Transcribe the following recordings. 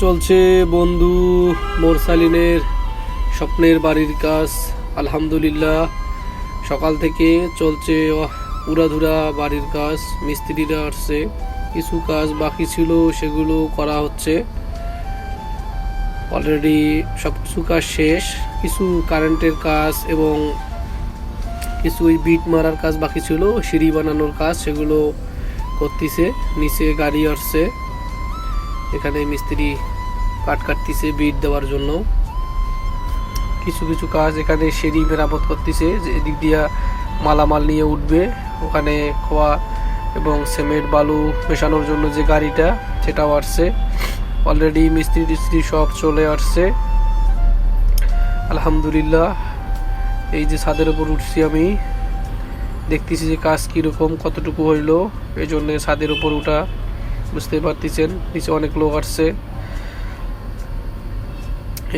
চলছে বন্ধু মোরসালিনের স্বপ্নের বাড়ির কাজ। আলহামদুলিল্লাহ সকাল থেকে চলছে উড়াধুরা বাড়ির কাজ। মিস্ত্রিরা আসছে, কিছু কাজ বাকি ছিল সেগুলো করা হচ্ছে। অলরেডি সব কিছু কাজ শেষ, কিছু কারেন্টের কাজ এবং কিছু বিট মারার কাজ বাকি ছিল, সিঁড়ি বানানোর কাজ সেগুলো করতেছে। নিচে গাড়ি আসছে, এখানে মিস্ত্রি কাট কাটতেছে বিট দেওয়ার জন্য। কিছু কিছু কাজ এখানে সিঁড়ি মেরামত করতেছে, যে এদিক দিয়া মালামাল নিয়ে উঠবে, ওখানে খোয়া এবং সিমেন্ট বালু মেশানোর জন্য যে গাড়িটা সেটাও আসছে। অলরেডি মিস্ত্রি টিস্ত্রি সব চলে আসছে আলহামদুলিল্লাহ। এই যে ছাদের উপর উঠছি আমি, দেখতেছি যে কাজ কীরকম কতটুকু হইলো, এই জন্য ছাদের উপর উঠা, বুঝতে পারতেছেন। নিচে অনেক লোক আসছে।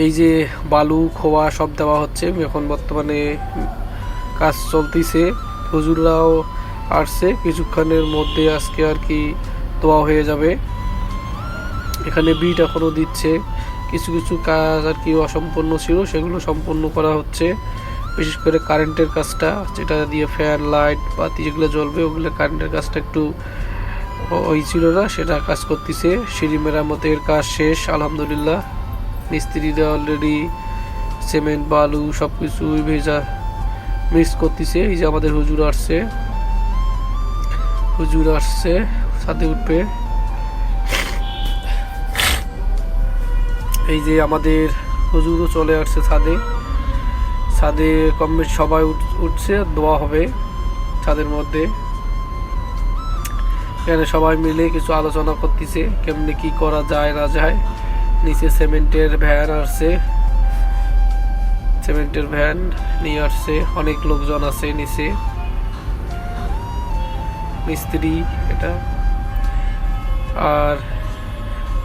এই যে বালু খোয়া সব দেওয়া হচ্ছে, এখন বর্তমানে কাজ চলতেছে। হুজুররাও আসছে, কিছুক্ষণের মধ্যে আজকে আর কি দোয়া হয়ে যাবে। এখানে বিট এখনও দিচ্ছে, কিছু কিছু কাজ আর কি অসম্পূর্ণ ছিল সেগুলো সম্পূর্ণ করা হচ্ছে। বিশেষ করে কারেন্টের কাজটা, যেটা দিয়ে ফ্যান লাইট বাতি যেগুলো জ্বলবে ওগুলো কারেন্টের কাজটা একটু ওই ছিল না, সেটা কাজ করতেছে। সিঁড়ি মেরামতের কাজ শেষ আলহামদুলিল্লাহ। মিস্ত্রিরা অলরেডি সিমেন্ট বালু সব কিছু ভেজা মিক্স করতেছে। এই যে আমাদের হুজুর আসছে ছাদে উঠবে। এই যে আমাদের হুজুরও চলে আসছে ছাদে কম বেশি সবাই উঠছে, দোয়া হবে ছাদের মধ্যে। এখানে সবাই মিলে কিছু আলোচনা করতেছে কেমনে কি করা যায় না যায়। নিচে সিমেন্টের ভ্যান আসছে, সিমেন্টের ভ্যান নিয়ে আসছে, অনেক লোকজন আছে নিচে। মিস্ত্রি এটা, আর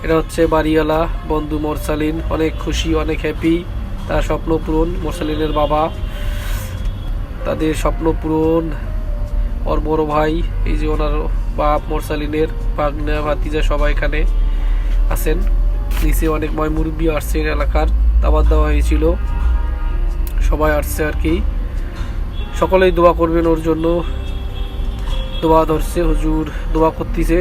এটা হচ্ছে বাড়িওয়ালা বন্ধু মোরসালিন। অনেক খুশি, অনেক হ্যাপি, তার স্বপ্ন পূরণ। মোরসালিনের বাবা, তাদের স্বপ্ন পূরণ। ওর বড় ভাই, এই যে ওনার বাপ মোরসালিনের ভাগনা ভাতিজা সবাই এখানে আছেন। নিচে অনেক মুরব্বী আসছে, এলাকার দাবার দেওয়া হয়েছিল, সবাই আসছে আর কি। সকলেই দোয়া করবেন ওর জন্য। দোয়া ধরছে, হুজুর দোয়া করতেছে,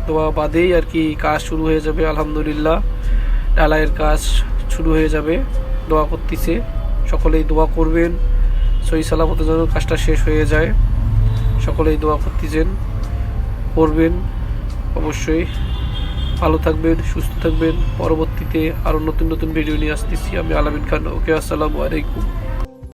দোয়া বাদেই আর কি কাজ শুরু হয়ে যাবে আলহামদুলিল্লাহ। ঢালাইয়ের কাজ শুরু হয়ে যাবে, দোয়া করতেছে। সকলেই দোয়া করবেন সহি সালামতের জন্য কাজটা শেষ হয়ে যায়। সকলেই দোয়া করবেন অবশ্যই। ভালো থাকবেন, সুস্থ থাকবেন। পরবর্তীতে আরও নতুন নতুন ভিডিও নিয়ে আসতেছি আমি, আলামিন খান। ওকে, আসসালামু আলাইকুম।